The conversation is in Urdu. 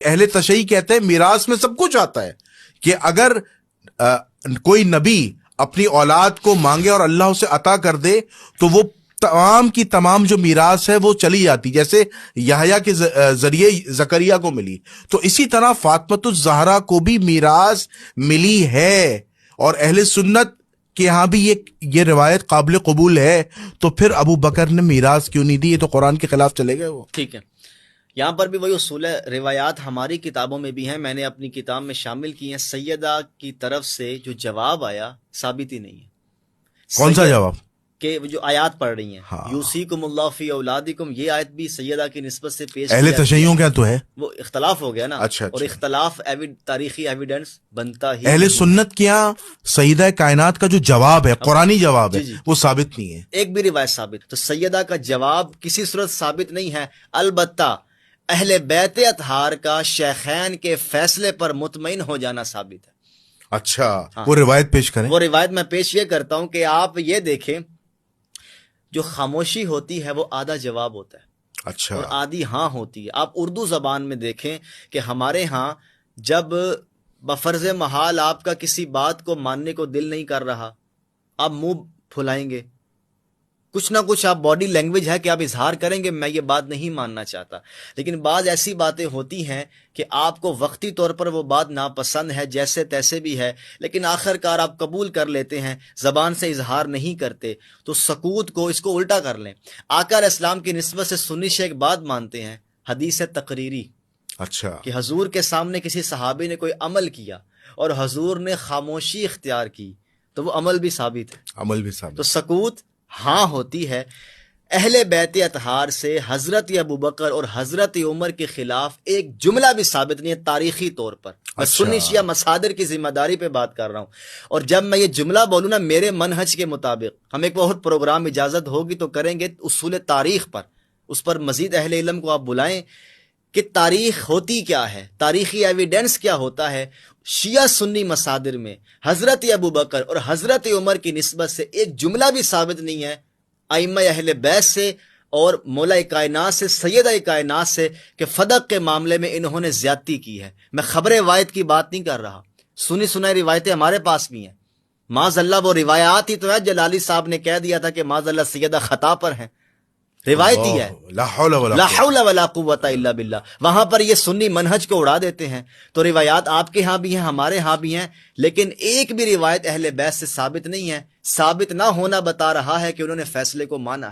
اہل تشیع کہتے ہیں میراث میں سب کچھ آتا ہے کہ اگر کوئی نبی اپنی اولاد کو مانگے اور اللہ اسے عطا کر دے تو وہ تمام کی تمام جو میراث ہے وہ چلی جاتی، جیسے یحییٰ کے ذریعے زکریا کو ملی، تو اسی طرح فاطمۃ الزہرا کو بھی میراث ملی ہے۔ اور اہل سنت کہ ہاں بھی یہ روایت قابل قبول ہے، تو پھر ابو بکر نے میراث کیوں نہیں دی؟ یہ تو قرآن کے خلاف چلے گئے وہ۔ ٹھیک ہے، یہاں پر بھی وہی اصول ہے، روایات ہماری کتابوں میں بھی ہیں، میں نے اپنی کتاب میں شامل کی ہیں، سیدہ کی طرف سے جو جواب آیا ثابت ہی نہیں ہے۔ کون سا جواب؟ کہ جو آیات پڑھ رہی ہیں، ہاں، یوصیکم اللہ فی اولادکم، یہ آیت بھی سیدہ کی نسبت سے پیش اہل تشیعوں کیا تو ہے، وہ اختلاف ہو گیا نا۔ اچھا اور اختلاف تاریخی ایویڈنس بنتا ہی اہل سنت کیا سیدہ کائنات کا جو جواب ہے، قرآنی جواب ہے، وہ ثابت نہیں ہے، ایک بھی روایت ثابت۔ تو سیدہ کا جواب کسی صورت ثابت نہیں ہے، البتہ اہل بیت اطہار کا شیخین کے فیصلے پر مطمئن ہو جانا ثابت ہے۔ اچھا، وہ روایت پیش کریں۔ وہ روایت میں پیش یہ کرتا ہوں کہ آپ یہ دیکھیں، جو خاموشی ہوتی ہے وہ آدھا جواب ہوتا ہے، اچھا، اور آدھی ہاں ہوتی ہے۔ آپ اردو زبان میں دیکھیں کہ ہمارے ہاں جب بفرض محال آپ کا کسی بات کو ماننے کو دل نہیں کر رہا، آپ منہ پھلائیں گے، کچھ نہ کچھ آپ باڈی لینگویج ہے کہ آپ اظہار کریں گے میں یہ بات نہیں ماننا چاہتا۔ لیکن بعض ایسی باتیں ہوتی ہیں کہ آپ کو وقتی طور پر وہ بات ناپسند ہے، جیسے تیسے بھی ہے، لیکن آخر کار آپ قبول کر لیتے ہیں، زبان سے اظہار نہیں کرتے، تو سکوت کو اس کو الٹا کر لیں۔ آقا علیہ السلام کی نسبت سے سنی شیخ بات مانتے ہیں، حدیث تقریری، اچھا، کہ حضور کے سامنے کسی صحابی نے کوئی عمل کیا اور حضور نے خاموشی اختیار کی تو وہ عمل بھی ثابت ہے، عمل بھی ثابت۔ تو سکوت ہاں ہوتی ہے۔ اہل بیت اطہار سے حضرت ابوبکر اور حضرت عمر کے خلاف ایک جملہ بھی ثابت نہیں ہے تاریخی طور پر۔ میں سنی شیعہ مصادر کی ذمہ داری پہ بات کر رہا ہوں، اور جب میں یہ جملہ بولوں نا میرے منہج کے مطابق، ہم ایک بہت پروگرام اجازت ہوگی تو کریں گے اصول تاریخ پر، اس پر مزید اہل علم کو آپ بلائیں کہ تاریخ ہوتی کیا ہے، تاریخی ایویڈنس کیا ہوتا ہے۔ شیعہ سنی مصادر میں حضرت ابوبکر اور حضرت عمر کی نسبت سے ایک جملہ بھی ثابت نہیں ہے ائمہ اہل بیت سے اور مولا کائنات سے، سیدہ کائنات سے، کہ فدق کے معاملے میں انہوں نے زیادتی کی ہے۔ میں خبر روایت کی بات نہیں کر رہا، سنی سنائی روایتیں ہمارے پاس بھی ہیں، معاذ اللہ وہ روایات ہی تو ہے، جلالی صاحب نے کہہ دیا تھا کہ معاذ اللہ سیدہ خطا پر ہیں، روایتی ہے، لا حول ولا قوت الا باللہ۔ وہاں پر یہ سنی منہج کو اڑا دیتے ہیں۔ تو روایات آپ کے ہاں بھی ہیں، ہمارے ہاں بھی ہیں، لیکن ایک بھی روایت اہل بیت سے ثابت نہیں ہے۔ ثابت نہ ہونا بتا رہا ہے کہ انہوں نے فیصلے کو مانا ہے۔